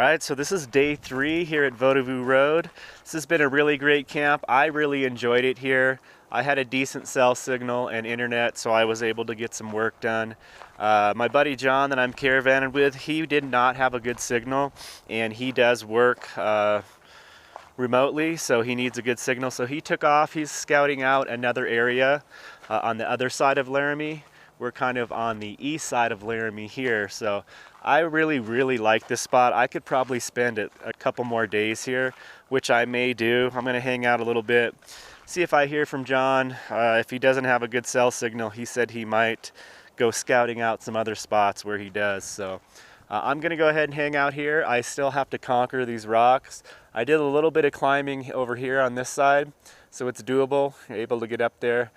Alright, so this is day 3 here at Vodu Road. This has been a really great camp. I really enjoyed it here. I had a decent cell signal and internet, so I was able to get some work done. My buddy John that I'm caravanning with, he did not have a good signal, and he does work remotely, so he needs a good signal. So he took off. He's scouting out another area on the other side of Laramie. We're kind of on the east side of Laramie here, so I really like this spot. I could probably spend a couple more days here, which I may do. I'm gonna hang out a little bit, see if I hear from John. If he doesn't have a good cell signal, he said he might go scouting out some other spots where he does. So I'm gonna go ahead and hang out here. I still have to conquer these rocks. I did a little bit of climbing over here on this side, so it's doable, able to get up there.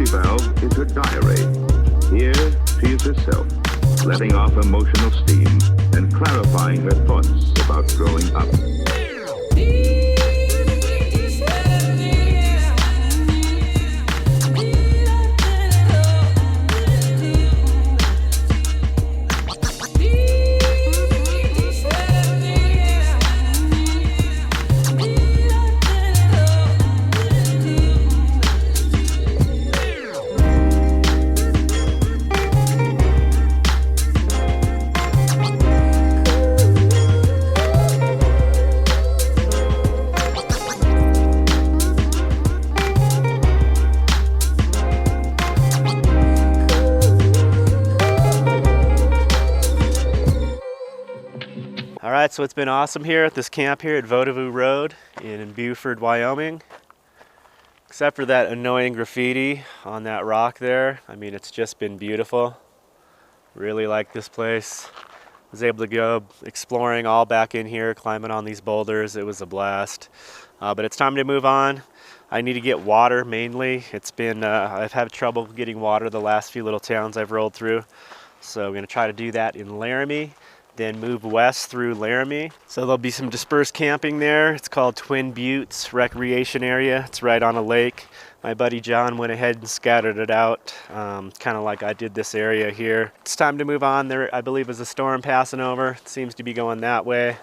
Valve is her diary. Here, she is herself, letting off emotional steam and clarifying her thoughts about growing up. Alright, so it's been awesome here at this camp here at Vodu Road in Beaufort, Wyoming. Except for that annoying graffiti on that rock there. I mean, it's just been beautiful. Really like this place. Was able to go exploring all back in here, climbing on these boulders. It was a blast. But it's time to move on. I need to get water mainly. It's been, I've had trouble getting water the last few little towns I've rolled through. So I'm gonna try to do that in Laramie, then move west through Laramie. So there'll be some dispersed camping there. It's called Twin Buttes Recreation Area. It's right on a lake. My buddy John went ahead and scattered it out, kind of like I did this area here. It's time to move on. There, I believe, is a storm passing over. It seems to be going that way.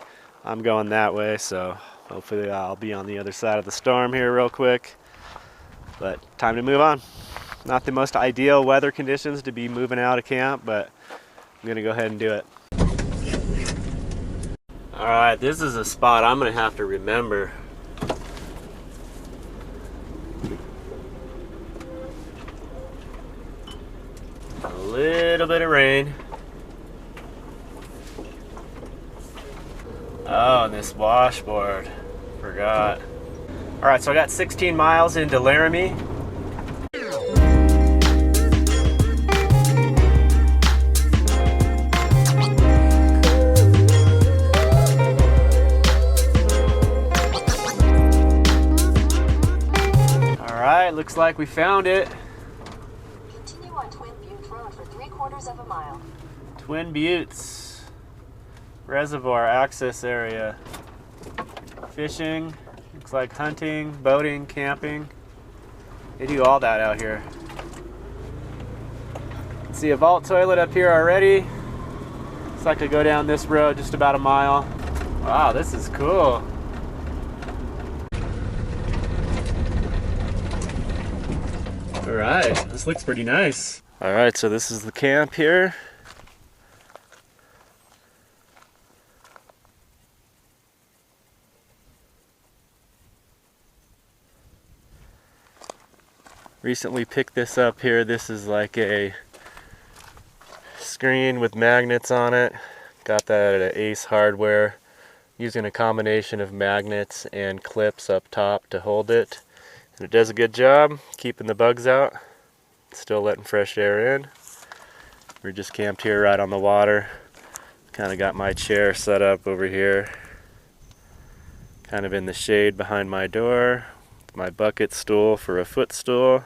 I'm going that way, so hopefully I'll be on the other side of the storm here real quick. But time to move on. Not the most ideal weather conditions to be moving out of camp, but I'm gonna go ahead and do it. Alright, this is a spot I'm gonna have to remember. A little bit of rain. Oh, and this washboard. Forgot. Alright, so I got 16 miles into Laramie. Alright, looks like we found it. Continue on Twin Butte Road for 3/4 of a mile. Twin Buttes Reservoir access area. Fishing, looks like hunting, boating, camping. They do all that out here. See a vault toilet up here already. Looks like I go down this road just about a mile. Wow, this is cool. Alright, this looks pretty nice. Alright, so this is the camp here. Recently picked this up here. This is like a screen with magnets on it. Got that at Ace Hardware, using a combination of magnets and clips up top to hold it. And it does a good job keeping the bugs out, still letting fresh air in. We're just camped here right on the water. Kind of got my chair set up over here, kind of in the shade behind my door. My bucket stool for a footstool.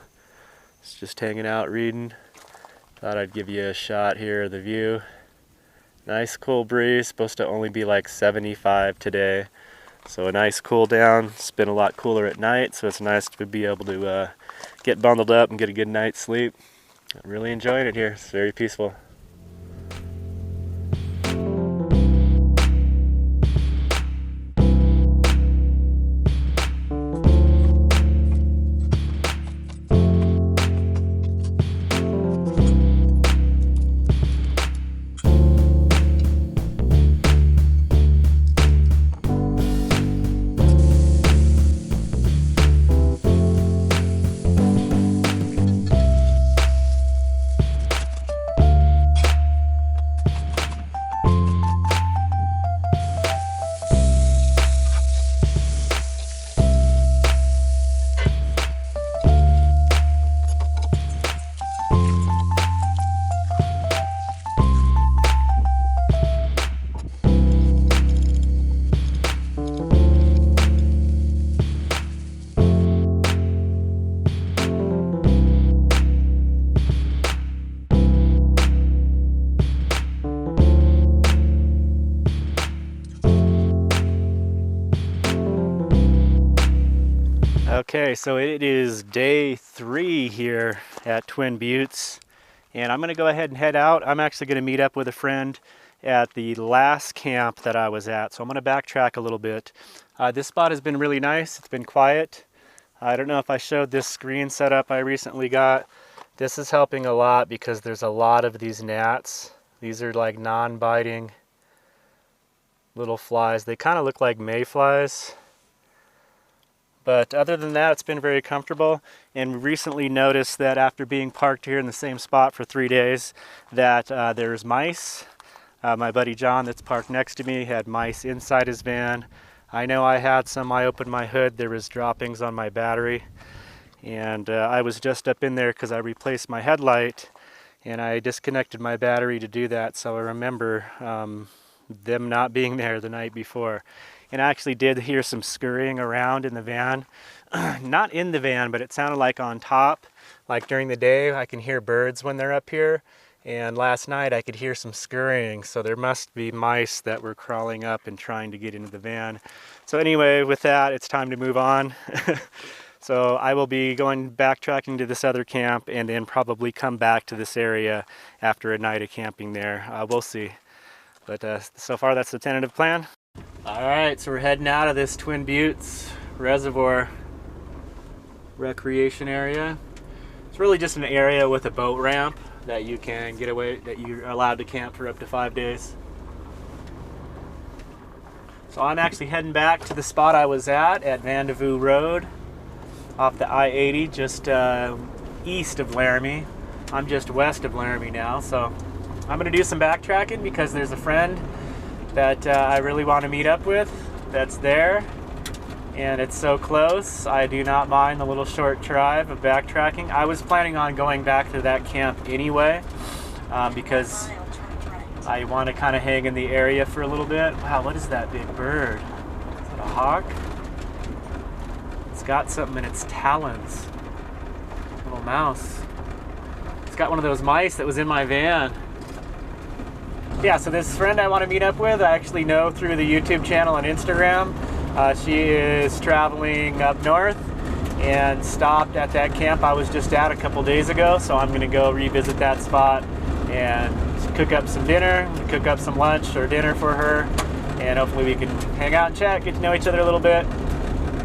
It's just hanging out reading. Thought I'd give you a shot here of the view. Nice cool breeze, supposed to only be like 75 today. So a nice cool down. It's been a lot cooler at night, so it's nice to be able to get bundled up and get a good night's sleep. I'm really enjoying it here. It's very peaceful. Okay, so it is day 3 here at Twin Buttes, and I'm going to go ahead and head out. I'm actually going to meet up with a friend at the last camp that I was at, so I'm going to backtrack a little bit. This spot has been really nice. It's been quiet. I don't know if I showed this screen setup I recently got. This is helping a lot because there's a lot of these gnats. These are like non-biting little flies. They kind of look like mayflies. But other than that, it's been very comfortable. And recently noticed that after being parked here in the same spot for 3 days, that there's mice. My buddy John that's parked next to me had mice inside his van. I know I had some. I opened my hood, there was droppings on my battery. And I was just up in there because I replaced my headlight and I disconnected my battery to do that. So I remember them not being there the night before. And I actually did hear some scurrying around in the van. Not in the van, but it sounded like on top. Like during the day, I can hear birds when they're up here. And last night I could hear some scurrying. So there must be mice that were crawling up and trying to get into the van. So anyway, with that, it's time to move on. So I will be going backtracking to this other camp and then probably come back to this area after a night of camping there. We'll see. But so far, that's the tentative plan. All right, so we're heading out of this Twin Buttes reservoir recreation area. It's really just an area with a boat ramp that you can get away, that you're allowed to camp for up to 5 days. So I'm actually heading back to the spot I was at Vodu Road off the I-80, just east of Laramie. I'm just west of Laramie now, so I'm gonna do some backtracking because there's a friend that I really want to meet up with that's there, and it's so close. I do not mind the little short drive of backtracking. I was planning on going back to that camp anyway because I want to kind of hang in the area for a little bit. Wow, what is that big bird? Is that a hawk? It's got something in its talons. Little mouse. It's got one of those mice that was in my van. Yeah, so this friend I want to meet up with, I actually know through the YouTube channel and Instagram. She is traveling up north and stopped at that camp I was just at a couple days ago. So I'm going to go revisit that spot and cook up some dinner, cook up some lunch or dinner for her. And hopefully we can hang out and chat, get to know each other a little bit.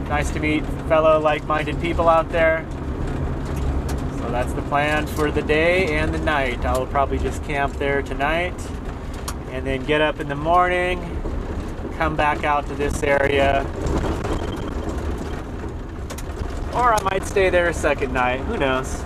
Nice to meet fellow like-minded people out there. So that's the plan for the day and the night. I will probably just camp there tonight and then get up in the morning, come back out to this area. Or I might stay there a second night, who knows.